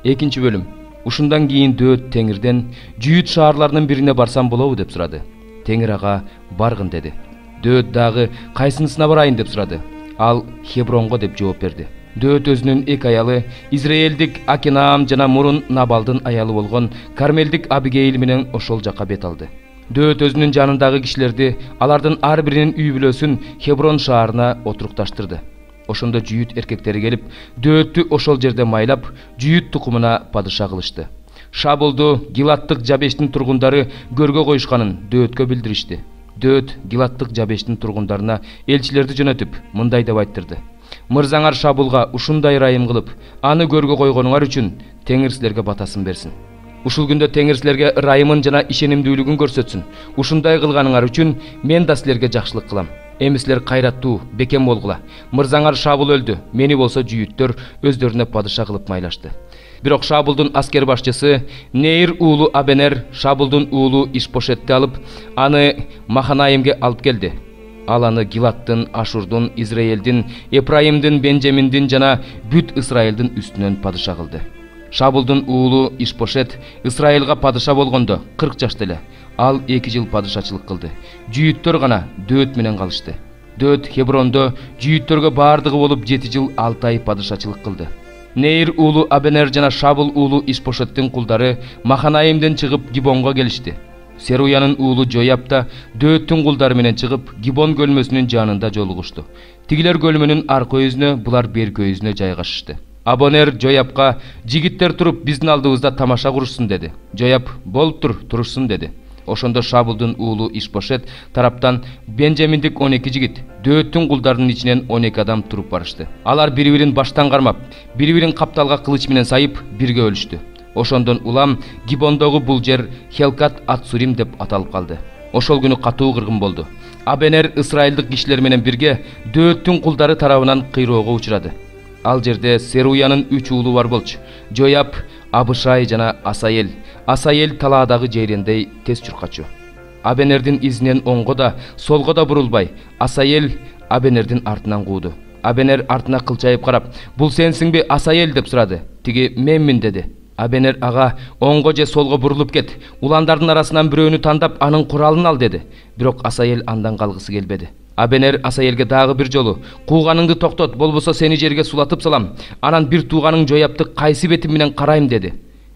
Экинчи бөлүм. Ушундан кийин Дөөт Теңирден Жүйүт шаарларынын бирине барсам болобу деп сурады. Теңир ага баргын деди. Дөөт дагы кайсынысына барайын деп сурады. Ал Хебронго деп жооп берди. Дөөт өзүнүн эки аялы, Израилдик Акинаам жана мурун Набалдын аялы болгон Кармелдик Абигейл менен ошол жакка бет алды. Дөөт өзүнүн жанындагы кишилерди, алардын ар биринин үй бүлөсүн Хеброн шаарына отурукташтырды. Ошондо Жүйүт эркектери келип, Дөөттү ошол жерде майлап, Жүйүт тукумуна падыша кылышты. Шабулду Гилаттык Жабештин тургундары көргө коюшканын Дөөткө билдиришти. Дөөт Гилаттык Жабештин тургундарына элчилерди жөнөтүп, мындай деп айттырды: «Мырзаңар Шабулга ушундай ырайым кылып, аны көргө койгонуңар үчүн Теңир силерге батасын берсин. Ушул күндө Теңир силерге ырайымын жана ишенимдүүлүгүн көрсөтсүн. Ушундай кылганыңар үчүн мен да силерге жакшылык кылам. Эми силер кайраттуу, бекем болгула. Мырзаңар Шабул өлдү. Мени болсо Жүйүттөр өздөрүнө падыша кылып майлашты». Бирок Шабулдун аскер башчысы Нейр уулу Абенер Шабулдун уулу Ишпошетти алып, аны Маханаимге алып келди. Ал аны Гилаттын, Ашурдун, Израилдин, Эпраимдин, Бенжаминдин жана бүт Исраилдин үстүнөн падыша кылды. Шабулдун уулу Ишпошет Исраилга падыша болгондо 40 жашта эле. Ал 2 жыл падышачылык кылды. Жүйүттөр гана Дөөт менен калышты. Дөөт Хеброндо жүйүттөргө баардыгы болуп 7 жыл 6 ай падышачылык кылды. Нейр уулу Абенер жана Шабул уулу Ишпошеттин кулдары Маханаимден чыгып Гибонго келишти. Серуянын уулу Жояб да Дөөттүн кулдары менен чыгып Гибон көлмөсүнүн жанында жолугушту. Тигилер көлмөнүн аркы өзүнө, булар берки өзүнө жайгашышты. Абонер Жоябка: «Жигиттер туруп биздин алдыбызда тамаша курушсун» деди. Жояб: «Болуптур, турушсун» деди. Ошондо Шабулдун уулу Ишпошет тараптан Бенжаминдик 12 жигит, Дөөттүн кулдарынын ичинен 12 адам туруп барышты. Алар бири-бирин баштан кармап, бири-бирин капталга кылыч менен сайып, бирге өлүштү. Ошондон улам Гибондогу бул жер Хелкат Ат-Сурим деп аталып калды. Ошол күнү катуу кыргын болду. Абенер ысрайылдык кишилер менен бирге Дөөттүн кулдары тарабынан кыйроого учурады. Ал жерде Серуянын 3 уулу бар болчу: Жояб, Абышай жана Асаел. Асаел талаадагы жейрендей тез чуркачу. Абенердин изинен оңго да, солго да бурулбай, Асаел Абенердин артынан кууду. Абенер артына кылчайып карап: «Бул сенсиңби, Асаел?» деп сурады. Тиги: «Менмин» деди. Абенер ага: «Оңго же солго бурулуп кет, уландардын арасынан бирөөнү тандап, анын куралын ал» деди. Бирок Асаел андан калгысы келбеди. Абенер Асаелге дагы бир жолу: «Кууганыңды токтот, болбосо сени жерге сулатып салам. Анан бир тууганың Жоябты кайсы бетим менен карайм» деди.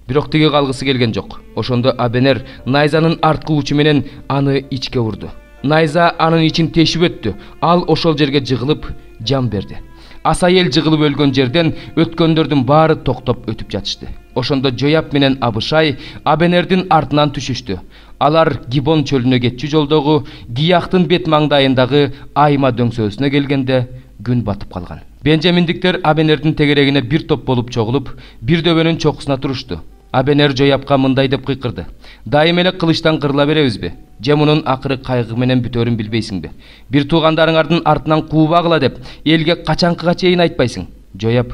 Бирок тиги калгысы келген жок. Ошондо Абенер найзанын арткы учу менен аны ичке урду. Найза анын ичин тешип өттү. Ал ошол жерге жыгылып жан берди. Асаел жыгылып өлгөн жерден өткөндөрдүн баары токтоп өтүп жатышты. Ошондо Жояб менен Абышай Абенердин артынан түшүштү. Алар Гибон чөлүнө кетчү жолдогу Гияхтын бет маңдайындагы Айма дөңсөөсүнө келгенде күн батып калган. Бенжаминдиктер Абенердин тегерегине бир топ болуп чогулуп, бир дөбөнүн чокусуна турушту. Абенер Жоябка мындай деп кыйкырды: «Дайым эле кылычтан кырыла беребизби? Же мунун акыры кайгы менен бүтөрүн билбейсиңби? Бир туугандарыңардын артынан куубагыла деп элге качанкыга чейин айтпайсың?» Жояб: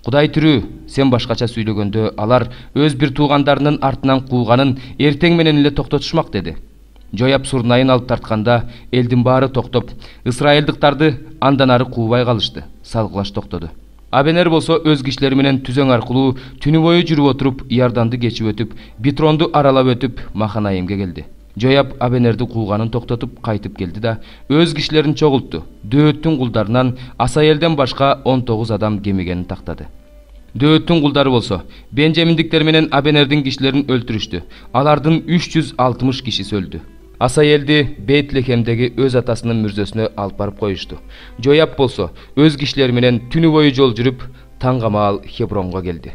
«Кудай тирүү, сен башкача сүйлөгөндө алар өз бир туугандарынын артынан кууганын эртең менен эле токтотушмак» деди. Жояб сурнайын алып тартканда элдин баары токтоп, ысрайылдыктарды андан ары куубай калышты. Салгылаш токтоду. Абенер болсо өз кишилери менен түзөң аркылуу түнү бою жүрүп отуруп, Иорданды кечип өтүп, Битронду аралап өтүп Маханаимге келди. Жояб Абенерди кууганын токтотуп кайтып келди да өз кишилерин чогултту. Дөөттүн кулдарынан Асаелден башка 19 адам кемигенин тактады. Дөөттүн кулдары болсо Бенжаминдиктер менен Абенердин кишилерин өлтүрүштү. Алардын 360 кишиси өлдү. Асаелди Бейтлехемдеги өз атасынын мүрзөсүнө алып барып коюшту. Жояб болсо өз кишилери менен түнү бою жол жүрүп, таңгамаал Хебронго келди.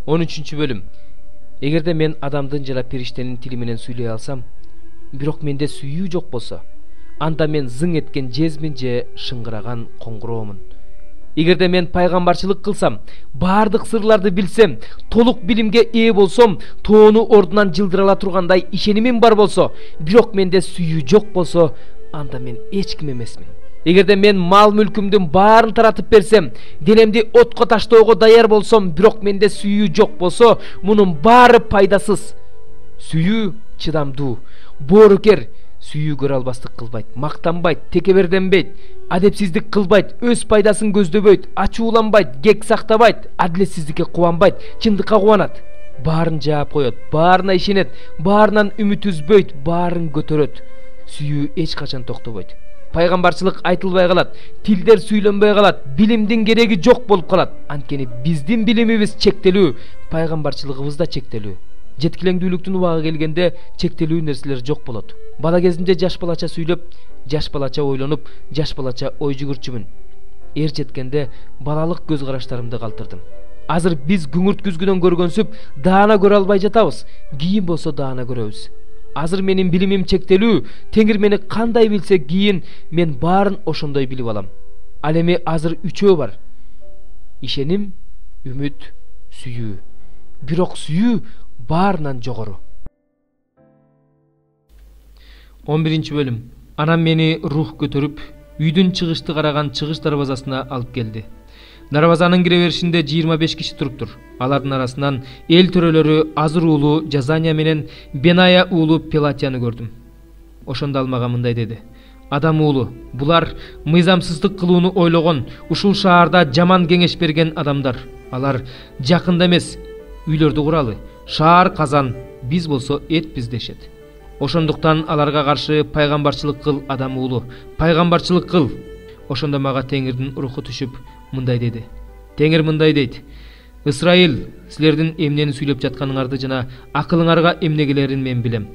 13 бөлүм. Эгерде мен адамдын жана периштенин тили менен сүйлөй алсам, бирок менде сүйүү жок болсо, анда мен зың эткен жезмин же шыңгыраган коңгуроомун. Эгерде мен пайгамбарчылык кылсам, баардык сырларды билсем, толук билимге ээ болсом, тоону ордунан жылдырала тургандай ишенимим бар болсо, бирок менде сүйүү жок болсо, анда мен эч ким эмесмин. Эгерде мен мал мүлкүмдүн баарын таратып берсем, денемди отко таштоого даяр болсом, бирок менде сүйүү жок болсо, мунун баары пайдасыз. Сүйүү чыдамдуу, боорукер, сүйүү көрө албастык кылбайт, мактанбайт, текеберденбейт, адепсиздик кылбайт, өз пайдасын көздөбөйт, ачууланбайт, кек сактабайт, адилетсиздикке кубанбайт, чындыкка кубанат. Баарын жаап коет, баарына ишенет, баарынан үмүт үзбөйт, баарын көтөрөт. Сүйүү эч качан токтобойт. Пайгамбарчылык айтылбай калат, тилдер сүйлөнбөй калат, билимдин кереги жок болуп калат. Анткени биздин билимибиз чектелүү, пайгамбарчылыгыбыз да чектелүү. Жеткилеңдүүлүктүн убагы келгенде чектелүү нерселер жок болот. Бала кезимде жаш балача сүйлөп, жаш балача ойлонуп, жаш балача ой жүгүрчүмүн. Эр жеткенде балалык көз караштарымды калтырдым. Азыр биз күңүрт күзгүдөн көргөнсүп, даана көрө албай жатабыз. Кийин болсо даана көрөбүз. Азыр менин билимим чектелүү, Теңир мени кандай билсе кийин мен баарын ошондой билип алам. Ал эми азыр үчөө бар. Ишеним, үмүт, сүйүү. Бирок сүйүү баарынан жогору. 11-бөлүм. Анам мени рух көтөрүп, үйдүн чыгышты караган чыгыш дарбазасына алып келди. Дарбазанын кире беришинде 25 киши туруптур. Алардын арасынан эл төрөлөрү Азыр уулу Жазания менен Беная уулу Пелатияны көрдүм. Ошондо ал мага мындай деди: Адам уулу, булар мыйзамсыздык кылууну ойлогон, ушул шаарда жаман кеңеш берген адамдар. Алар жакында эмес, үйлөрдү куралы. Шаар казан, биз болсо этпиз дешет. Ошондуктан аларга каршы пайгамбарчылык кыл, адам уулу, пайгамбарчылык кыл. Ошондо мага Теңирдин руху түшүп мындай деди. Теңир мындай дейт: Ысрайыл, силердин эмнени сүйлөп жатканыңарды жана акылыңарга эмнегелерин мен билем.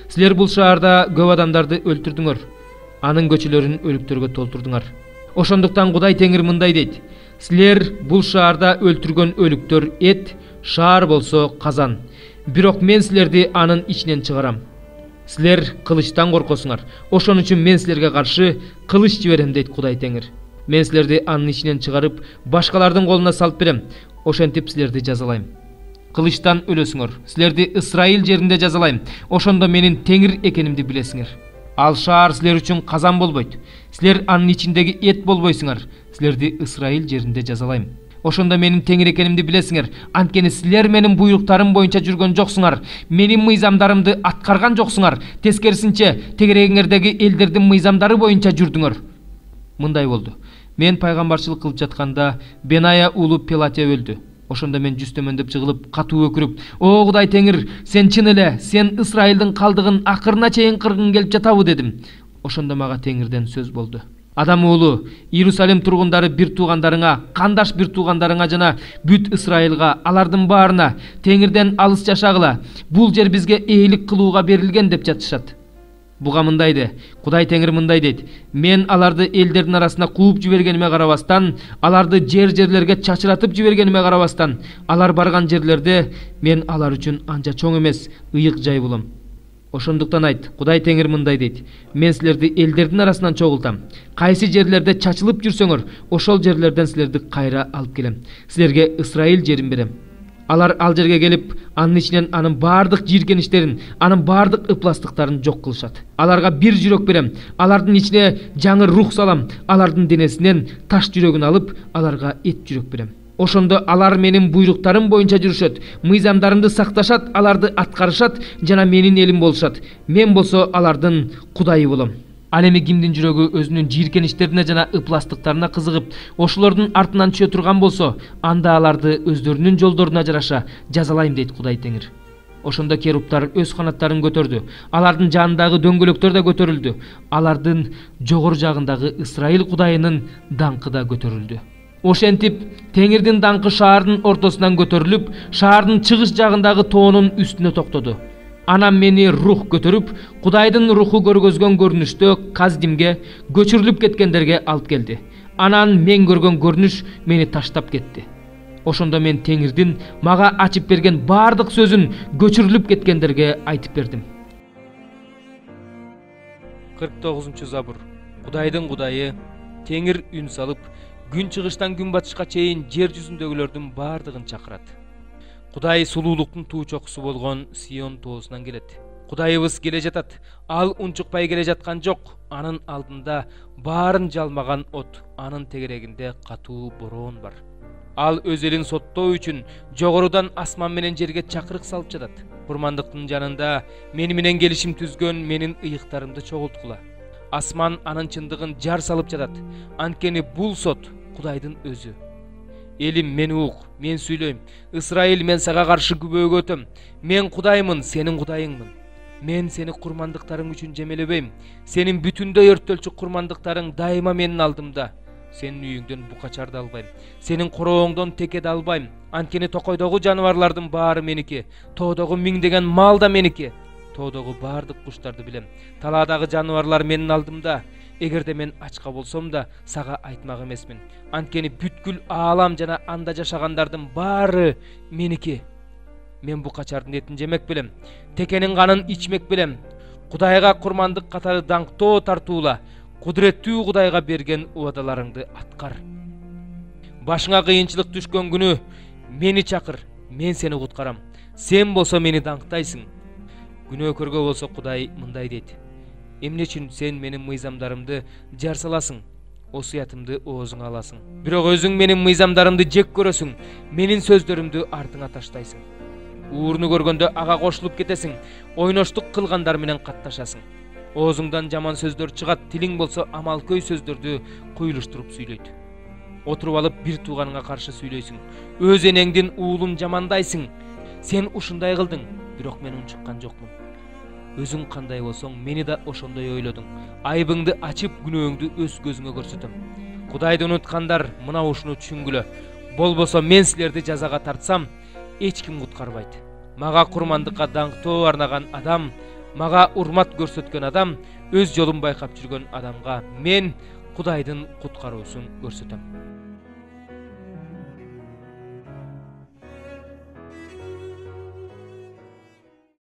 Силер бул шаарда көп адамдарды өлтүрдүңөр, анын көчөлөрүн өлүктөргө толтурдуңар. Ошондуктан Кудай Теңир мындай дейт: Силер бул шаарда өлтүргөн өлүктөр эт, шаар болсо казан. Бирок мен силерди анын ичинен чыгарам. Силер кылычтан коркосуңар. Ошон үчүн мен силерге каршы кылыч жиберем дейт Кудай Теңир. Мен силерди анын ичинен чыгарып, башкалардын колуна салып берем. Ошентип силерди жазалайм. Кылычтан өлөсүңөр. Силерди Ысрайыл жеринде жазалайм. Ошондо менин Теңир экенимди билесиңер. Ал шаар силер үчүн казан болбойт. Силер анын ичиндеги эт болбойсуңар. Силерди Ысрайыл жеринде жазалайм. Ошондо менин Теңир экенимди билесиңер. Анткени силер менин буйруктарым боюнча жүргөн жоксуңар. Менин мыйзамдарымды аткарган жоксуңар. Тескерисинче, тегерегиңердеги элдердин мыйзамдары боюнча жүрдүңөр. Мындай болду. Мен пайгамбарчылык кылып жатканда Беная уулу Пелатия өлдү. Ошондо мен жүзтөмөндөп жыгылып, катуу өкүрүп: "О Кудай Теңир, сен чын эле, сен Ысрайылдын калдыгын акырына чейин кыргың келип жатабы?" дедим. Ошондо мага Теңирден сөз болду. Адам уулу, Иерусалим тургундары бир туугандарыңа, кандаш бир туугандарыңа жана бүт Ысрайылга, алардын баарына: Теңирден алыс жашагыла. Бул жер бизге ээлик кылууга берилген деп жатышат. Буга мындай де, Кудай Теңир мындай дейт: Мен аларды элдердин арасына кууп жибергениме карабастан, аларды жерлерге чачыратып жибергениме карабастан, алар барган жерлерде мен алар үчүн анча чоң эмес, ыйык жай болом. Ошондуктан айт, Кудай Теңир мындай дейт: Мен силерди элдердин арасынан чогултам. Кайсы жерлерде чачылып жүрсөңөр, ошол жерлерден силерди кайра алып келем. Силерге Ысрайыл жерин берем. Алар ал жерге келип, анын ичинен анын баардык жийиркеништерин, анын баардык ыпластыктарын жок кылышат. Аларга бир жүрөк берем. Алардын ичине жаңы рух салам. Алардын денесинен таш жүрөгүн алып, аларга эт жүрөк берем. Ошондо алар менин буйруктарым боюнча жүрүшөт, мыйзамдарымды сакташат, аларды аткарышат жана менин элим болушат. Мен болсо алардын Кудайы болом. Ал эми кимдин жүрөгү өзүнүн жийиркеништерине жана ыпластыктарына кызыгып, ошолордун артынан түшө турган болсо, анда аларды өздөрүнүн жолдоруна жараша жазалайм дейт Кудай Теңир. Ошондо керуптар өз канаттарын көтөрдү. Алардын жанындагы дөңгөлөктөр да көтөрүлдү. Алардын жогору жагындагы Ысрайыл Кудайынын даңкы да көтөрүлдү. Ошентип, Теңирдин даңкы шаардын ортосунан көтөрүлүп, шаардын чыгыш жагындагы тоонун үстүнө токтоду. Анам мени рух көтөрүп, Кудайдын руху көргөзгөн көрүнүштө Каздимге, көчүрүлүп кеткендерге алып келди. Анан мен көргөн көрүнүш мени таштап кетти. Ошондо мен Теңирдин мага ачып берген баардык сөзүн көчүрүлүп кеткендерге айтып бердим. 49-забур. Кудайдын Кудайы, Теңир үн салып, күн чыгыштан күн батышка чейин жер жүзүндөгүлөрдүн баардыгын чакырат. Кудай сулуулуктун туу чокусу болгон Сион тоосунан келет. Кудайыбыз келе жатат. Ал унчукпай келе жаткан жок. Анын алдында баарын жалмаган от, анын тегерегинде катуу бороон бар. Ал өз элин соттоо үчүн жогорудан асман менен жерге чакырык салып жатат. Курмандыктын жанында мени менен келишим түзгөн менин ыйыктарымды чогулткула. Асман анын чындыгын жар салып жатат. Анткени бул сот Кудайдын өзү. Элим, мени ук, мен сүйлөйм. Ысрайыл, мен сага каршы күбөгө өтөм. Мен Кудаймын, сенин Кудайыңмын. Мен сени курмандыктарың үчүн жемелебейм. Сенин бүтүндөй өрттөлчү курмандыктарың дайыма менин алдымда. Сенин үйүңдөн бука чарды албайм. Сенин корооңдон текеди албайм. Анткени токойдогу жаныбарлардын баары меники, тоодогу миңдеген мал да меники. Тоодогу баардык куштарды билем. Талаадагы жаныбарлар менин алдымда. Эгерде мен ачка болсом да сага айтмак эмесмин. Анткени бүткүл аалам жана анда жашагандардын баары меники. Мен бу качардын этин жемек белем. Текенин канын ичмек белем. Кудайга курмандык катары даңктоо тартуула. Кудуреттүү Кудайга берген убадаларыңды аткар. Башыңа кыйынчылык түшкөн күнү мени чакыр, мен сени куткарам. Сен болсо мени даңктайсың. Күнөөкөргө болсо Кудай мындай дейт: эмне үчүн сен менин мыйзамдарымды жар саласың, осуятымды оозуңа аласың? Бирок өзүң менин мыйзамдарымды жек көрөсүң, менин сөздөрүмдү артыңа таштайсың. Ууруну көргөндө ага кошулуп кетесиң, ойноштук кылгандар менен катташасың. Оозуңдан жаман сөздөр чыгат, тилиң болсо амалкөй сөздөрдү куйлуштуруп сүйлөйт. Отуруп алып бир тууганыңа каршы сүйлөйсүң, өз энеңдин уулун жамандайсың. Сен ушундай кылдың, бирок мен унчуккан жокмун. Өзүң кандай болсоң, мени да ошондой ойлодуң. Айыбыңды ачып, күнөөңдү өз көзүңө көрсөтөм. Кудайды унуткандар мына ушуну түшүнгүлө. Болбосо мен силерди жазага тартсам, эч ким куткарбайт. Мага курмандыкка даңктоо арнаган адам, мага урмат көрсөткөн адам, өз жолун байкап жүргөн адамга мен Кудайдын куткаруусун көрсөтөм.